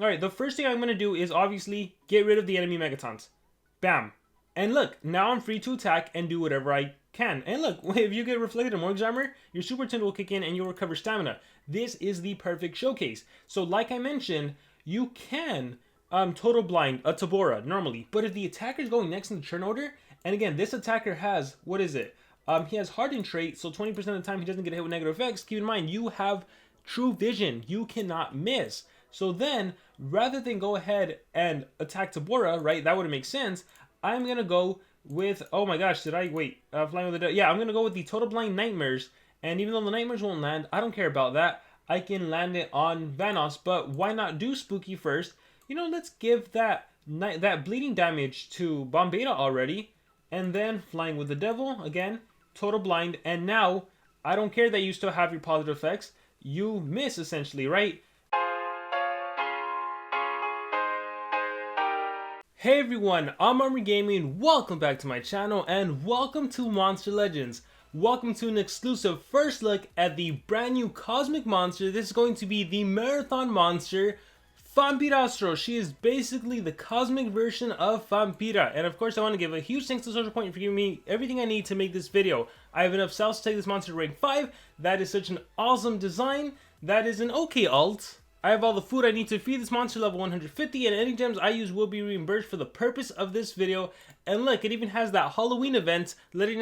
Alright, the first thing I'm going to do is obviously get rid of the enemy Megatons. Bam. And look, now I'm free to attack and do whatever I can. And look, if you get Reflected Morgue's armor, your Super Tune will kick in and you'll recover stamina. This is the perfect showcase. So like I mentioned, you can Total Blind a Tabora normally. But if the attacker is going next in the turn order, and again, this attacker has, what is it? He has Hardened trait, so 20% of the time he doesn't get hit with negative effects. Keep in mind, you have True Vision. You cannot miss. So then, rather than go ahead and attack Tabora, right, that would make sense, I'm going to go with, oh my gosh, did I, wait, Flying with the, yeah, I'm going to go with the Total Blind Nightmares, and even though the Nightmares won't land, I don't care about that. I can land it on Vanoss, but why not do Spooky first? You know, let's give that bleeding damage to Bombeta already, and then Flying with the Devil, again, Total Blind, and now, I don't care that you still have your positive effects, you miss essentially, right? Hey everyone, I'm Armory Gaming, welcome back to my channel, and welcome to Monster Legends. Welcome to an exclusive first look at the brand new cosmic monster. This is going to be the marathon monster, Fampirastral. She is basically the cosmic version of Famira. And of course I want to give a huge thanks to Social Point for giving me everything I need to make this video. I have enough cells to take this monster to rank 5. That is such an awesome design. That is an okay alt. I have all the food I need to feed this monster level 150, and any gems I use will be reimbursed for the purpose of this video. And look, it even has that Halloween event letting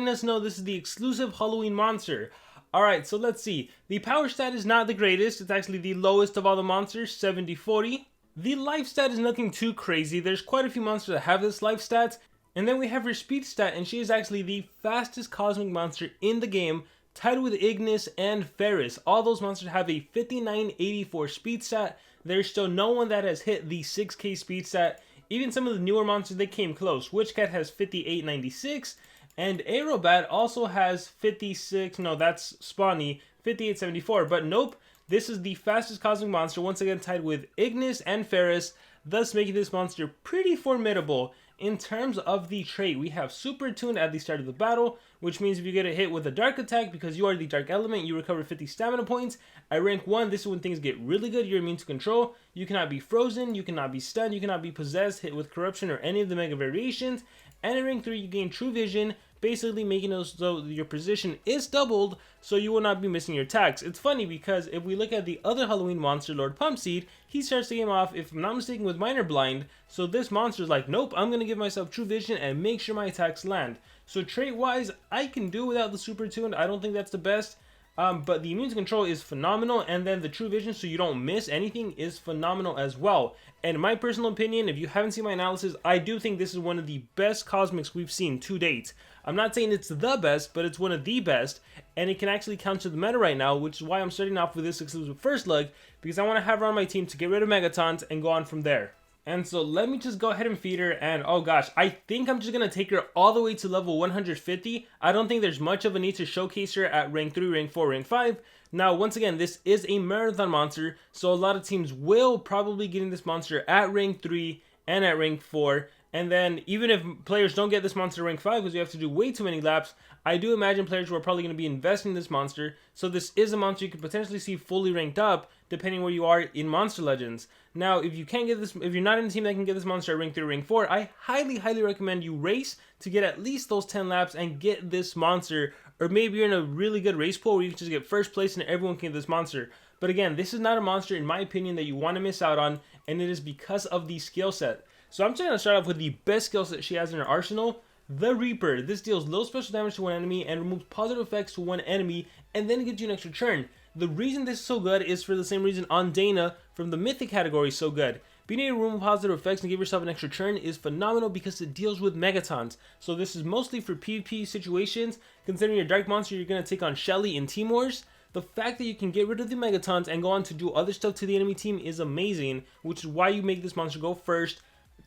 us know this is the exclusive Halloween monster. Alright, so let's see. The power stat is not the greatest. It's actually the lowest of all the monsters, 70-40. The life stat is nothing too crazy. There's quite a few monsters that have this life stat. And then we have her speed stat, and she is actually the fastest cosmic monster in the game, tied with Ignis and Ferris. All those monsters have a 5984 speed stat. There's still no one that has hit the 6k speed stat. Even some of the newer monsters, they came close. Witchcat has 5896. And Aerobat also has 56, no, that's Spawny, 5874. But nope, this is the fastest cosmic monster, once again tied with Ignis and Ferris, thus making this monster pretty formidable. In terms of the trait, we have Super Tune at the start of the battle, which means if you get a hit with a dark attack, because you are the dark element, you recover 50 stamina points. At rank 1, this is when things get really good. You're immune to control. You cannot be frozen, you cannot be stunned, you cannot be possessed, hit with corruption, or any of the mega variations. And in rank 3, you gain True Vision, basically making it so your position is doubled, so you will not be missing your attacks. It's funny because if we look at the other Halloween monster, Lord Pumpseed, he starts the game off, if I'm not mistaken, with Minor Blind. So this monster is like, nope, I'm going to give myself True Vision and make sure my attacks land. So trait-wise, I can do without the Super Tune. I don't think that's the best. But the immune to control is phenomenal, and then the True Vision so you don't miss anything is phenomenal as well. And in my personal opinion, if you haven't seen my analysis, I do think this is one of the best cosmics we've seen to date. I'm not saying it's the best, but it's one of the best, and it can actually counter the meta right now, which is why I'm starting off with this exclusive first look, because I want to have her on my team to get rid of Megatons and go on from there. And so let me just go ahead and feed her, and oh gosh, I think I'm just going to take her all the way to level 150. I don't think there's much of a need to showcase her at rank 3, rank 4, rank 5. Now, once again, this is a marathon monster, so a lot of teams will probably get in this monster at rank 3 and at rank 4. And then, even if players don't get this monster to rank 5 because you have to do way too many laps, I do imagine players who are probably going to be investing in this monster. So this is a monster you could potentially see fully ranked up, depending where you are in Monster Legends. Now, if you can't get this, if you're not in a team that can get this monster at rank 3 or rank 4, I highly recommend you race to get at least those 10 laps and get this monster. Or maybe you're in a really good race pool where you can just get first place and everyone can get this monster. But again, this is not a monster, in my opinion, that you want to miss out on, and it is because of the skill set. So I'm just going to start off with the best skill set she has in her arsenal, the Reaper. This deals low special damage to one enemy and removes positive effects to one enemy, and then it gives you an extra turn. The reason this is so good is for the same reason Dana from the Mythic category is so good. Being able to remove positive effects and give yourself an extra turn is phenomenal because it deals with Megatons. So this is mostly for PvP situations. Considering your Dark Monster, you're going to take on Shelly in Team Wars. The fact that you can get rid of the Megatons and go on to do other stuff to the enemy team is amazing, which is why you make this monster go first.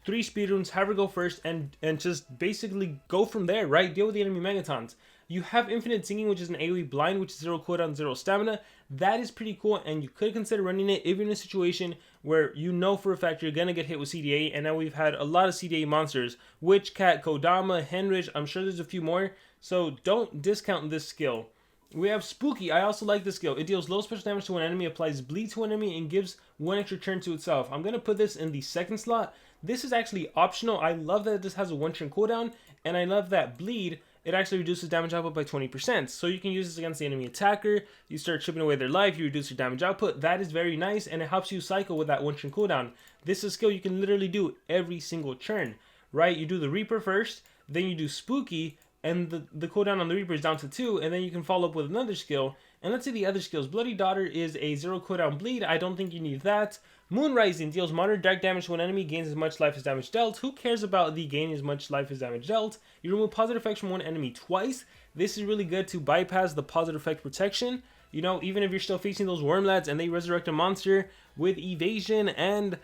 3 speedruns, have her go first, and just basically go from there, right? Deal with the enemy Megatons. You have Infinite Singing, which is an AoE blind, which is 0 cooldown, 0 stamina. That is pretty cool, and you could consider running it if you're in a situation where you know for a fact you're going to get hit with CDA, and now we've had a lot of CDA monsters. Witchcat, Kodama, Henrich, I'm sure there's a few more, so don't discount this skill. We have Spooky. I also like this skill. It deals low special damage to an enemy, applies bleed to an enemy, and gives 1 extra turn to itself. I'm going to put this in the second slot. This is actually optional. I love that this has a 1 turn cooldown, and I love that bleed. It actually reduces damage output by 20%. So you can use this against the enemy attacker. You start chipping away their life, you reduce your damage output. That is very nice, and it helps you cycle with that 1 turn cooldown. This is a skill you can literally do every single turn, right? You do the Reaper first, then you do Spooky, and the cooldown on the Reaper is down to 2, and then you can follow up with another skill. And let's see the other skills. Bloody Daughter is a 0 cooldown bleed. I don't think you need that. Moon Rising deals moderate direct damage to an enemy, gains as much life as damage dealt. Who cares about the gain as much life as damage dealt? You remove positive effects from one enemy twice. This is really good to bypass the positive effect protection. You know, even if you're still facing those Wormlads and they resurrect a monster with evasion and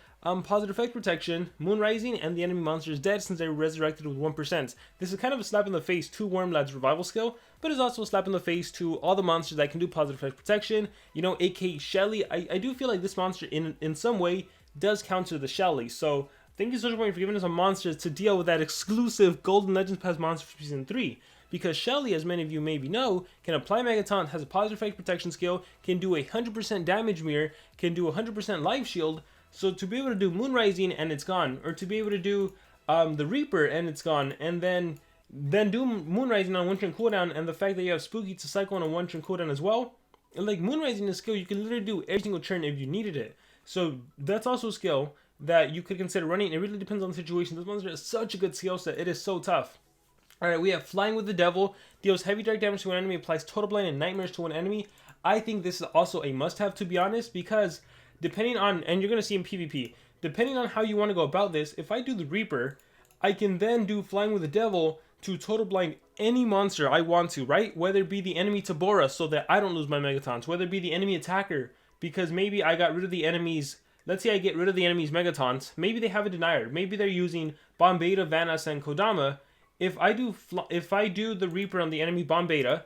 positive effect protection, Moon Rising, and the enemy monster is dead since they were resurrected with 1%. This is kind of a slap in the face to Wormlad's revival skill, but it's also a slap in the face to all the monsters that can do positive effect protection. You know, aka Shelly. I do feel like this monster in some way does counter the Shelly. So thank you so much for giving us a monster to deal with that exclusive Golden Legends Pass monster for Season 3. Because Shelly, as many of you maybe know, can apply Megaton, has a positive effect protection skill, can do a 100% damage mirror, can do 100% life shield. So to be able to do Moon Rising and it's gone, or to be able to do the Reaper and it's gone, and then do Moon Rising on 1 turn cooldown, and the fact that you have Spooky to cycle on a 1 turn cooldown as well, and like Moon Rising is a skill you can literally do every single turn if you needed it. So that's also a skill that you could consider running. It really depends on the situation. This monster has such a good skill set. It is so tough. Alright, we have Flying with the Devil. Deals heavy direct damage to an enemy, applies total blind and nightmares to an enemy. I think this is also a must-have, to be honest, because depending on, and you're going to see in PvP, depending on how you want to go about this, if I do the Reaper, I can then do Flying with the Devil to total blind any monster I want to, right? Whether it be the enemy Tabora so that I don't lose my Megatons, whether it be the enemy attacker, because maybe I got rid of the enemy's, let's say I get rid of the enemy's Megatons, maybe they have a denier, maybe they're using Bombeta, Vanas, and Kodama. If I do the Reaper on the enemy Bombeta,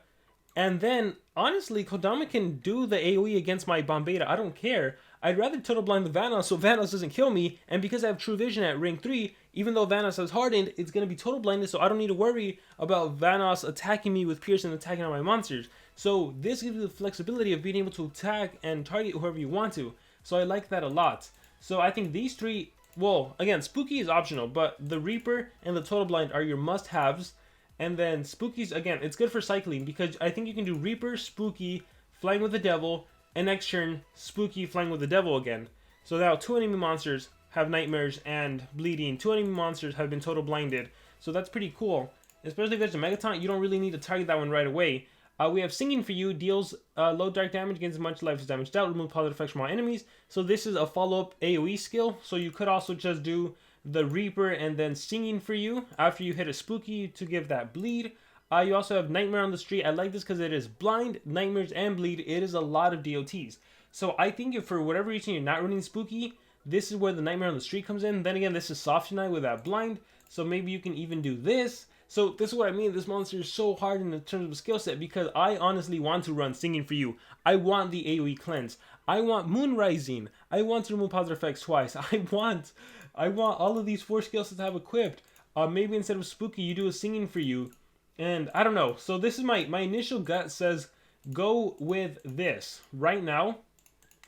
and then honestly Kodama can do the AoE against my Bombeta, I don't care. I'd rather total blind the Vanos so Vanos doesn't kill me, and because I have True Vision at rank 3, even though Vanos has hardened, it's going to be total blinded, so I don't need to worry about Vanos attacking me with Pierce and attacking on my monsters. So this gives you the flexibility of being able to attack and target whoever you want to. So I like that a lot. So I think these three, well, again, Spooky is optional, but the Reaper and the Total Blind are your must-haves. And then Spooky's, again, it's good for cycling because I think you can do Reaper, Spooky, Flying with the Devil, and next turn, Spooky, Flying with the Devil again. So now 2 enemy monsters have Nightmares and Bleeding. 2 enemy monsters have been Total Blinded. So that's pretty cool. Especially if there's a Megaton, you don't really need to target that one right away. We have Singing for You, deals low dark damage, gains as much life as damage dealt, remove positive effects from all enemies. So this is a follow-up AoE skill. So you could also just do the Reaper and then Singing for You after you hit a Spooky to give that bleed. You also have Nightmare on the Street. I like this because it is blind, nightmares, and bleed. It is a lot of DOTs. So I think if for whatever reason you're not running Spooky, this is where the Nightmare on the Street comes in. Then again, this is Soft Tonight with that blind. So maybe you can even do this. So this is what I mean. This monster is so hard in terms of skill set because I honestly want to run Singing for You. I want the AoE cleanse. I want Moon Rising. I want to remove positive effects twice. I want all of these 4 skill sets to have equipped. Maybe instead of Spooky, you do a Singing for You. And I don't know. So this is my initial gut says go with this right now.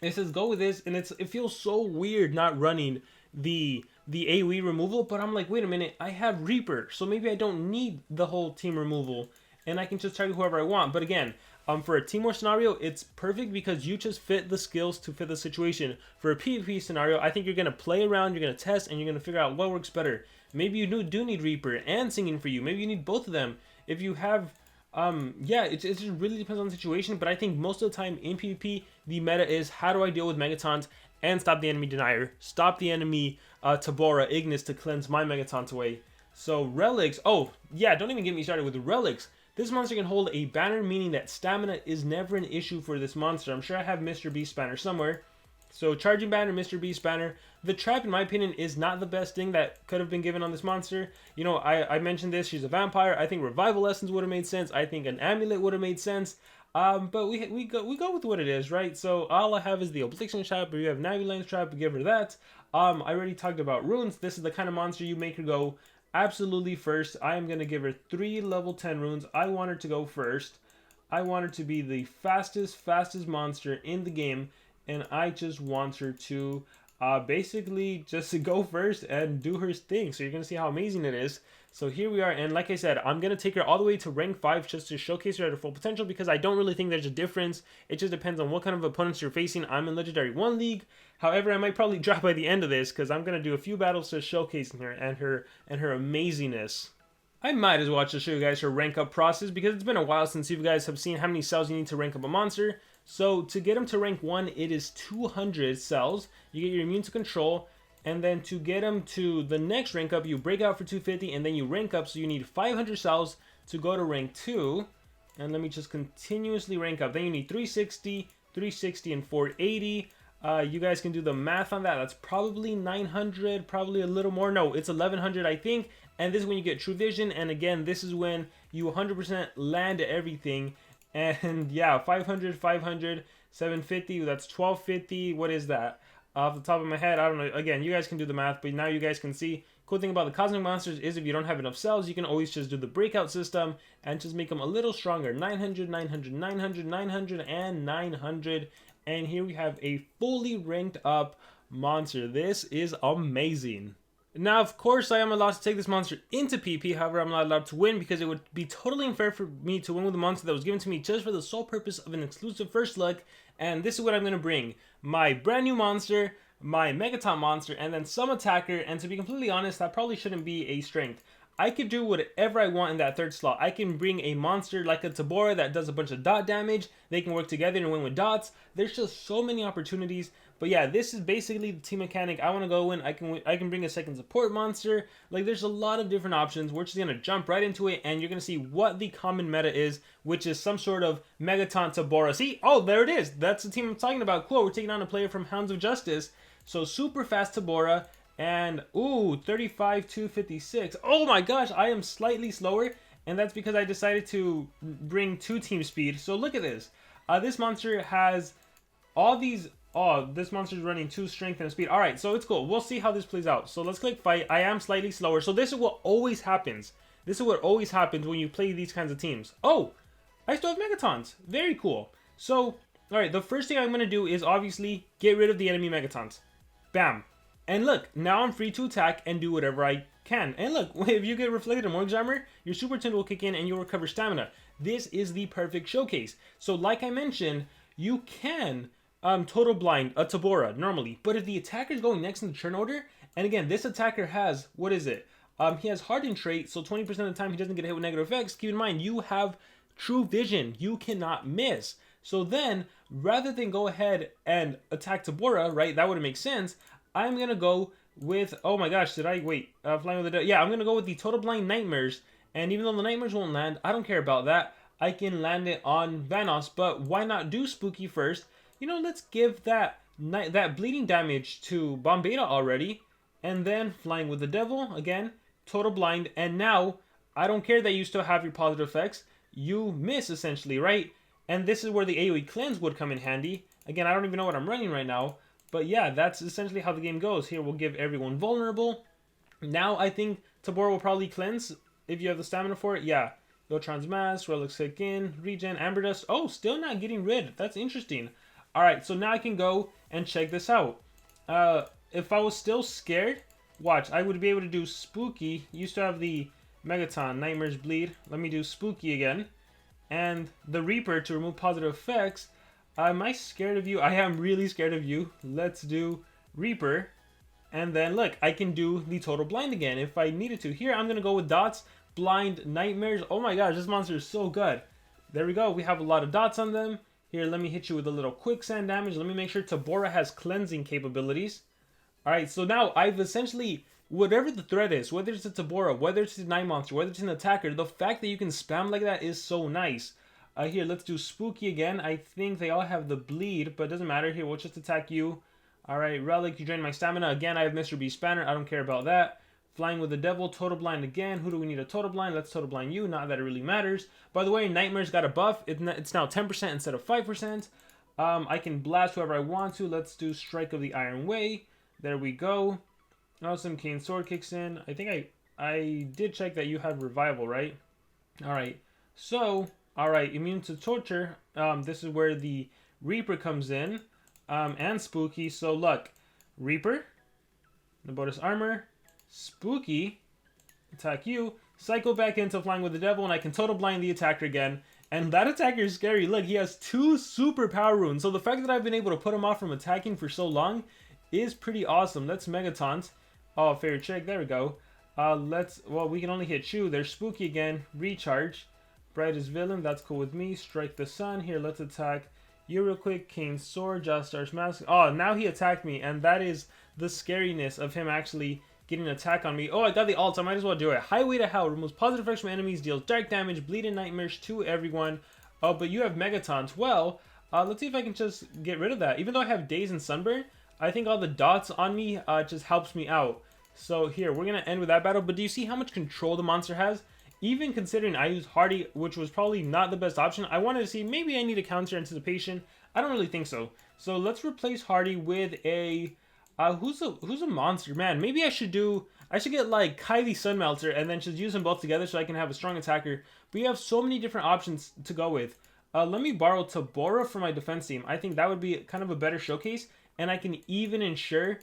It says go with this, and it feels so weird not running the AoE removal, but I'm like, wait a minute, I have Reaper, so maybe I don't need the whole team removal, and I can just target whoever I want. But again, for a team war scenario, it's perfect because you just fit the skills to fit the situation. For a PvP scenario, I think you're going to play around, you're going to test, and you're going to figure out what works better. Maybe you do need Reaper and Singing for You. Maybe you need both of them. If you have, yeah, it just really depends on the situation, but I think most of the time in PvP, the meta is how do I deal with Megatons and stop the enemy Denier, stop the enemy Tabora, Ignis to cleanse my Megatons away. So Relics, oh yeah, don't even get me started with the Relics. This monster can hold a banner, meaning that stamina is never an issue for this monster. I'm sure I have Mr. Beast banner somewhere. So Charging Banner, Mr. Beast banner. The trap, in my opinion, is not the best thing that could have been given on this monster. You know, I mentioned this, she's a vampire. I think Revival Essence would have made sense. I think an Amulet would have made sense. But we go with what it is, right? So all I have is the Oblixion trap, or you have Navilan's trap, give her that. I already talked about runes. This is the kind of monster you make her go absolutely first. I am going to give her 3 level 10 runes. I want her to go first. I want her to be the fastest monster in the game, and I just want her to basically just go first and do her thing. So you're going to see how amazing it is. So here we are, and like I said, I'm going to take her all the way to rank 5 just to showcase her at her full potential, because I don't really think there's a difference. It just depends on what kind of opponents you're facing. I'm in Legendary 1 League. However, I might probably drop by the end of this, because I'm going to do a few battles to showcasing her and her amazingness. I might as well just show you guys her rank up process, because it's been a while since you guys have seen how many cells you need to rank up a monster. So to get him to rank 1, it is 200 cells. You get your immune to control. And then to get him to the next rank up, you break out for 250 and then you rank up. So you need 500 cells to go to rank 2. And let me just continuously rank up. Then you need 360, 360, and 480. You guys can do the math on that. That's probably 900, probably a little more. No, it's 1100, I think. And this is when you get True Vision. And again, this is when you 100% land everything. And yeah, 500, 500, 750. That's 1250. What is that? Off the top of my head, I don't know. Again, you guys can do the math, but now you guys can see. Cool thing about the Cosmic Monsters is if you don't have enough cells, you can always just do the breakout system and just make them a little stronger. 900, 900, 900, 900, and 900. And here we have a fully ranked up monster. This is amazing. Now, of course, I am allowed to take this monster into PP. However, I'm not allowed to win because it would be totally unfair for me to win with a monster that was given to me just for the sole purpose of an exclusive first look. And this is what I'm going to bring. My brand new monster, my Megaton monster, and then some attacker. And to be completely honest, that probably shouldn't be a strength. I could do whatever I want in that third slot. I can bring a monster like a Tabora that does a bunch of dot damage. They can work together and win with dots. There's just so many opportunities. But yeah, this is basically the team mechanic I want to go in. I can bring a second support monster. Like, there's a lot of different options. We're just going to jump right into it, and you're going to see what the common meta is, which is some sort of Megaton Tabora. See? Oh, there it is. That's the team I'm talking about. Cool. We're taking on a player from Hounds of Justice. So, super fast Tabora. And, ooh, 35, 256. Oh my gosh, I am slightly slower. And that's because I decided to bring 2 team speed. So, look at this. This monster has all these... Oh, this monster's running 2 strength and speed. Alright, so it's cool. We'll see how this plays out. So let's click fight. I am slightly slower. So this is what always happens. This is what always happens when you play these kinds of teams. Oh, I still have Megatons. Very cool. So, alright, the first thing I'm going to do is obviously get rid of the enemy Megatons. Bam. And look, now I'm free to attack and do whatever I can. And look, if you get Reflected Amor Examiner, your Super Tint will kick in and you'll recover stamina. This is the perfect showcase. So like I mentioned, you can... total blind a Tabora normally, but if the attacker is going next in the turn order, and again this attacker has, what is it, he has hardened trait, so 20% of the time he doesn't get hit with negative effects. Keep in mind, you have True Vision, you cannot miss. So then, rather than go ahead and attack Tabora, right, that would make sense, I'm gonna go with, oh my gosh, did I wait, flying with the, yeah, I'm gonna go with the Total Blind Nightmares. And even though the Nightmares won't land, I don't care about that. I can land it on Vanoss, but why not do Spooky first? You know, let's give that bleeding damage to Bombeta already. And then Flying with the Devil, again, Total Blind. And now, I don't care that you still have your positive effects. You miss, essentially, right? And this is where the AoE Cleanse would come in handy. Again, I don't even know what I'm running right now. But yeah, that's essentially how the game goes. Here, we'll give everyone Vulnerable. Now, I think Tabora will probably Cleanse if you have the stamina for it. Yeah. Yotron's Mask, Relics Kick In, Regen, Amber Dust. Oh, still not getting rid. That's interesting. Alright, so now I can go and check this out. If I was still scared, watch, I would be able to do Spooky. Used to have the Megaton, Nightmares Bleed. Let me do Spooky again. And the Reaper to remove positive effects. Am I scared of you? I am really scared of you. Let's do Reaper. And then, look, I can do the Total Blind again if I needed to. Here, I'm going to go with Dots, Blind, Nightmares. Oh my gosh, this monster is so good. There we go. We have a lot of dots on them. Here, let me hit you with a little quicksand damage. Let me make sure Tabora has cleansing capabilities. Alright, so now I've essentially, whatever the threat is, whether it's a Tabora, whether it's a Night Monster, whether it's an attacker, the fact that you can spam like that is so nice. Here, let's do Spooky again. I think they all have the bleed, but it doesn't matter. Here, we'll just attack you. Alright, Relic, you drain my stamina. Again, I have Mr. B Spanner. I don't care about that. Flying with the Devil, Total Blind again. Who do we need a Total Blind? Let's Total Blind you. Not that it really matters. By the way, Nightmare's got a buff. It's now 10% instead of 5%. I can blast whoever I want to. Let's do Strike of the Iron Way. There we go. Awesome. Kane Sword kicks in. I think I did check that you have Revival, right? Alright. So, Alright, immune to torture. This is where the Reaper comes in. And Spooky. So look, Reaper, Nabota's armor, Spooky, attack you, cycle back into flying with the devil, and I can total blind the attacker again. And that attacker is scary. Look, he has 2 super power runes. So the fact that I've been able to put him off from attacking for so long is pretty awesome. Let's Mega Taunt. Oh, fair check. There we go. Well, we can only hit you. There's Spooky again. Recharge. Brightest villain. That's cool with me. Strike the sun. Here, let's attack you real quick. Kane's sword. Jostar's mask. Oh, now he attacked me. And that is the scariness of him actually getting an attack on me. Oh, I got the ult. I might as well do it. Highway to Hell. Removes positive effects from enemies. Deals dark damage. Bleed and nightmares to everyone. Oh, but you have Megatons. Well, let's see if I can just get rid of that. Even though I have Daze and Sunburn, I think all the dots on me just helps me out. So here, we're going to end with that battle. But do you see how much control the monster has? Even considering I used Hardy, which was probably not the best option, I wanted to see maybe I need a counter anticipation. I don't really think so. So let's replace Hardy with a... who's a monster? Man, maybe I should get like Kylie Sunmelter and then just use them both together so I can have a strong attacker. But you have so many different options to go with. Let me borrow Tabora for my defense team. I think that would be kind of a better showcase. And I can even ensure,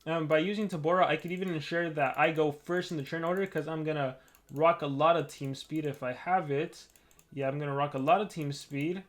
by using Tabora, I could even ensure that I go first in the turn order because I'm going to rock a lot of team speed if I have it. Yeah, I'm going to rock a lot of team speed.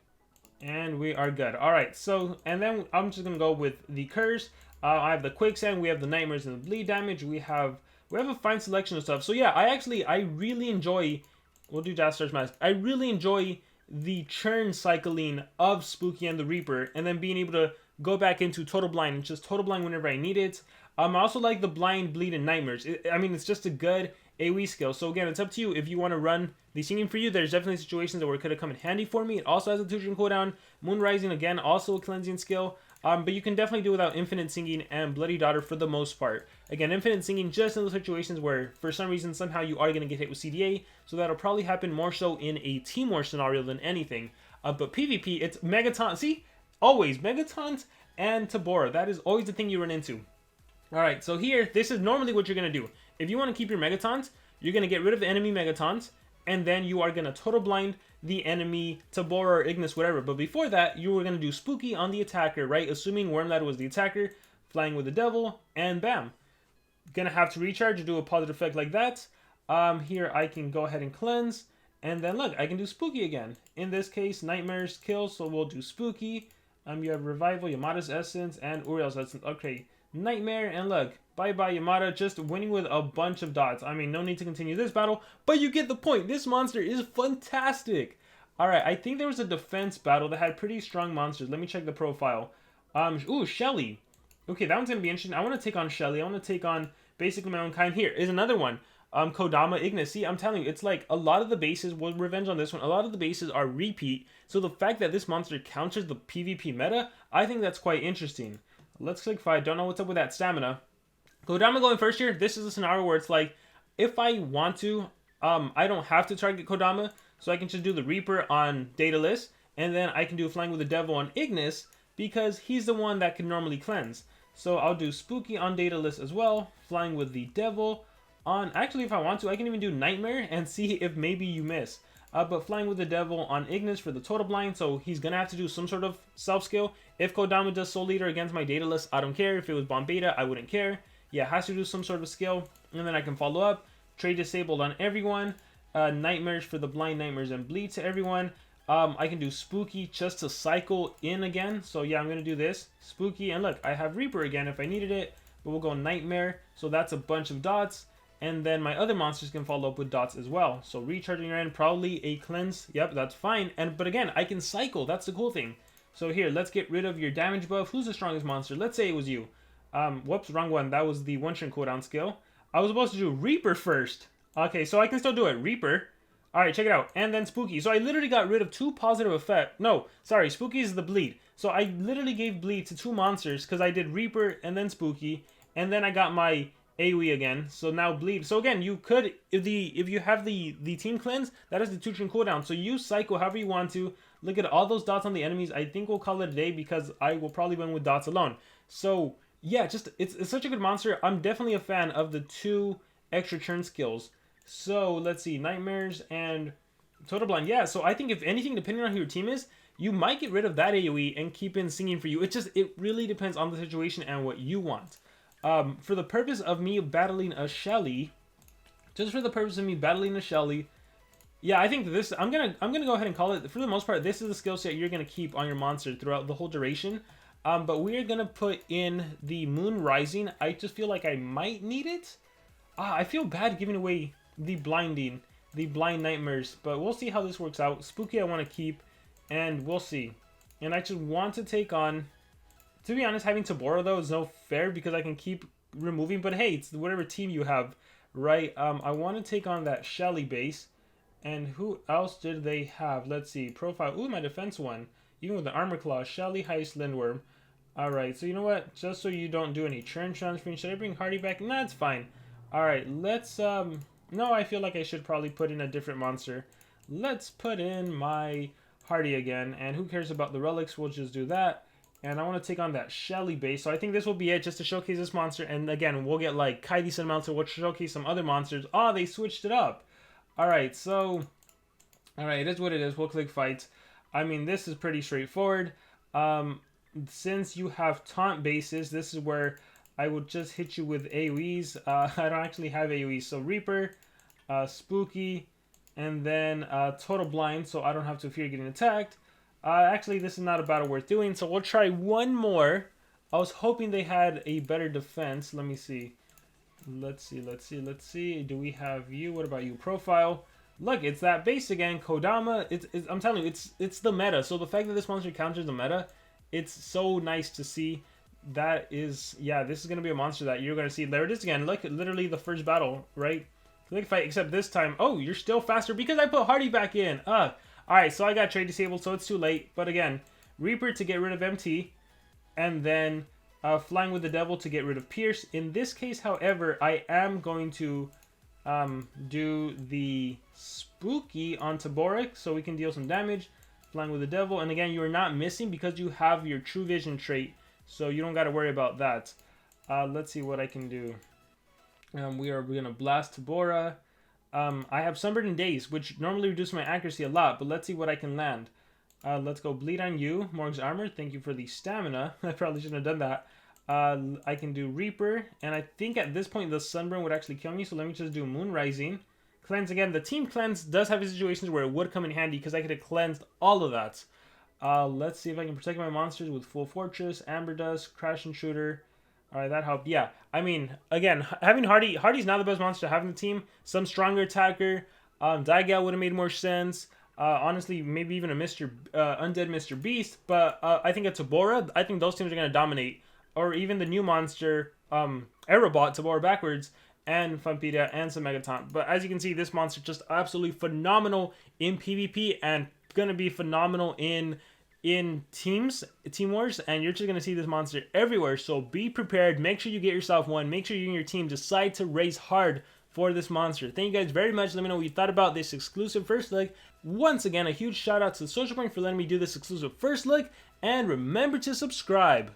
And we are good. Alright, so, and then I'm just going to go with the Curse. I have the Quicksand, we have the Nightmares and the Bleed damage. We have a fine selection of stuff. So yeah, I really enjoy, we'll do Jastar's Mask. I really enjoy the churn cycling of Spooky and the Reaper. And then being able to go back into Total Blind and just Total Blind whenever I need it. I also like the Blind, Bleed, and Nightmares. I mean, it's just a good AoE skill. So again, it's up to you if you want to run the singing for you. There's definitely situations where it could have come in handy for me. It also has a 2-turn cooldown. Moon Rising, again, also a cleansing skill. But you can definitely do without Infinite Singing and Bloody Daughter for the most part. Again, Infinite Singing just in those situations where, for some reason, somehow you are going to get hit with CDA. So that'll probably happen more so in a Team War scenario than anything. But PvP, it's Megaton. See? Always Megatons and Tabora. That is always the thing you run into. Alright, so here, this is normally what you're going to do. If you want to keep your Megatons, you're going to get rid of the enemy Megatons. And then you are going to Total Blind the enemy Tabora or Ignis, whatever. But before that, you were going to do Spooky on the attacker, right? Assuming Wormlad was the attacker, flying with the devil, and bam. Gonna have to recharge, do a positive effect like that. Here I can go ahead and cleanse. And then look, I can do Spooky again. In this case, Nightmares kill, so we'll do Spooky. You have Revival, Yamada's Essence, and Uriel's Essence. Okay, Nightmare, and look. Bye-bye, Yamada, just winning with a bunch of dots. I mean, no need to continue this battle, but you get the point. This monster is fantastic. Alright, I think there was a defense battle that had pretty strong monsters. Let me check the profile. Ooh, Shelly. Okay, that one's going to be interesting. I want to take on Shelly. I want to take on basically my own kind. Here is another one. Kodama, Ignis. See, I'm telling you, it's like a lot of the bases, well, Revenge on this one, a lot of the bases are repeat. So the fact that this monster counters the PvP meta, I think that's quite interesting. Let's click fight. Don't know what's up with that stamina. Kodama going first here. This is a scenario where it's like, if I want to, I don't have to target Kodama, so I can just do the Reaper on Daedalus, and then I can do Flying with the Devil on Ignis, because he's the one that can normally cleanse. So I'll do Spooky on Daedalus as well, Flying with the Devil on, actually if I want to, I can even do Nightmare and see if maybe you miss. But Flying with the Devil on Ignis for the Total Blind, so he's going to have to do some sort of self-skill. If Kodama does Soul Leader against my Daedalus, I don't care. If it was Bomb Beta, I wouldn't care. Yeah, has to do some sort of skill, and then I can follow up. Trade disabled on everyone. Nightmares for the blind, Nightmares and bleed to everyone. I can do Spooky just to cycle in again. So yeah, I'm going to do this. Spooky, and look, I have Reaper again if I needed it. But we'll go Nightmare, so that's a bunch of dots. And then my other monsters can follow up with dots as well. So recharging your end, probably a cleanse. Yep, that's fine. But again, I can cycle. That's the cool thing. So here, let's get rid of your damage buff. Who's the strongest monster? Let's say it was you. Whoops, wrong one. That was the 1-turn cooldown skill. I was supposed to do Reaper first. Okay, so I can still do it. Reaper. Alright, check it out. And then Spooky. So I literally got rid of 2 positive effects. No, sorry, Spooky is the bleed. So I literally gave bleed to 2 monsters because I did Reaper and then Spooky. And then I got my AoE again. So now bleed. So again, you could, if you have the team cleanse, that is the 2-turn cooldown. So use cycle however you want to. Look at all those dots on the enemies. I think we'll call it a day because I will probably win with dots alone. So yeah, just it's such a good monster. I'm definitely a fan of the 2 extra turn skills. So let's see, Nightmares and Total Blind, yeah. So I think if anything, depending on who your team is, you might get rid of that AoE and keep in Singing for You. It really depends on the situation and what you want. For the purpose of me battling a Shelly, yeah, I think this, I'm gonna go ahead and call it, for the most part, this is the skill set you're gonna keep on your monster throughout the whole duration. But we're gonna put in the Moon Rising. I just feel like I might need it. I feel bad giving away the Blind Nightmares, but we'll see how this works out. Spooky I want to keep, and we'll see. And I just want to take on, to be honest, having Tabora though is no fair because I can keep removing, but hey, it's whatever team you have, right? I want to take on that Shelly base. And who else did they have? Let's see. Profile. Ooh, my defense one. Even with the Armor Claw. Shelly, Heist, Lindworm. Alright, so you know what? Just so you don't do any churn transferring, should I bring Hardy back? Nah, it's fine. Alright, let's, no, I feel like I should probably put in a different monster. Let's put in my Hardy again. And who cares about the relics? We'll just do that. And I want to take on that Shelly base. So I think this will be it just to showcase this monster. And again, we'll get like Kaidi Sun Monster. We'll showcase some other monsters. Oh, they switched it up. Alright, so, alright, it is what it is. We'll click fights. I mean, this is pretty straightforward. Since you have taunt bases, this is where I would just hit you with AoEs. I don't actually have AoEs. So Reaper, Spooky, and then Total Blind, so I don't have to fear getting attacked. Actually, this is not a battle worth doing, so we'll try one more. I was hoping they had a better defense. Let me see. Let's see. Do we have you? What about you? Profile. Look, it's that base again. Kodama. I'm telling you, it's the meta. So the fact that this monster counters the meta, it's so nice to see. That is, yeah, this is going to be a monster that you're going to see. There it is again. Look, literally the first battle, right? Click fight, except this time, oh, you're still faster because I put Hardy back in. Alright, so I got trade disabled, so it's too late. But again, Reaper to get rid of MT, and then Flying with the Devil to get rid of Pierce. In this case, however, I am going to do the Spooky on Taboric so we can deal some damage. Flying with the Devil. And again, you are not missing because you have your True Vision trait. So you don't got to worry about that. Let's see what I can do. We're going to blast Tabora. I have Sunbird and Daze, which normally reduce my accuracy a lot. But let's see what I can land. Let's go Bleed on you. Morg's Armor. Thank you for the stamina. I probably shouldn't have done that. I can do Reaper. And I think at this point the Sunburn would actually kill me. So let me just do Moon Rising. Cleanse again. The team cleanse does have situations where it would come in handy because I could have cleansed all of that. Let's see if I can protect my monsters with Full Fortress, Amber Dust, Crash Intruder. Alright, that helped. Yeah, I mean, again, having Hardy's not the best monster to have in the team. Some stronger attacker. Daigal would have made more sense. Honestly, maybe even a Undead Mr. Beast. But I think a Tabora, I think those teams are going to dominate. Or even the new monster, Aerobot, Tabora backwards, and Fampira, and some Megaton. But as you can see, this monster just absolutely phenomenal in PvP and going to be phenomenal in team wars, and you're just going to see this monster everywhere. So be prepared. Make sure you get yourself one. Make sure you and your team decide to race hard for this monster. Thank you guys very much. Let me know what you thought about this exclusive first look. Once again, a huge shout out to the Social Point for letting me do this exclusive first look, and remember to subscribe.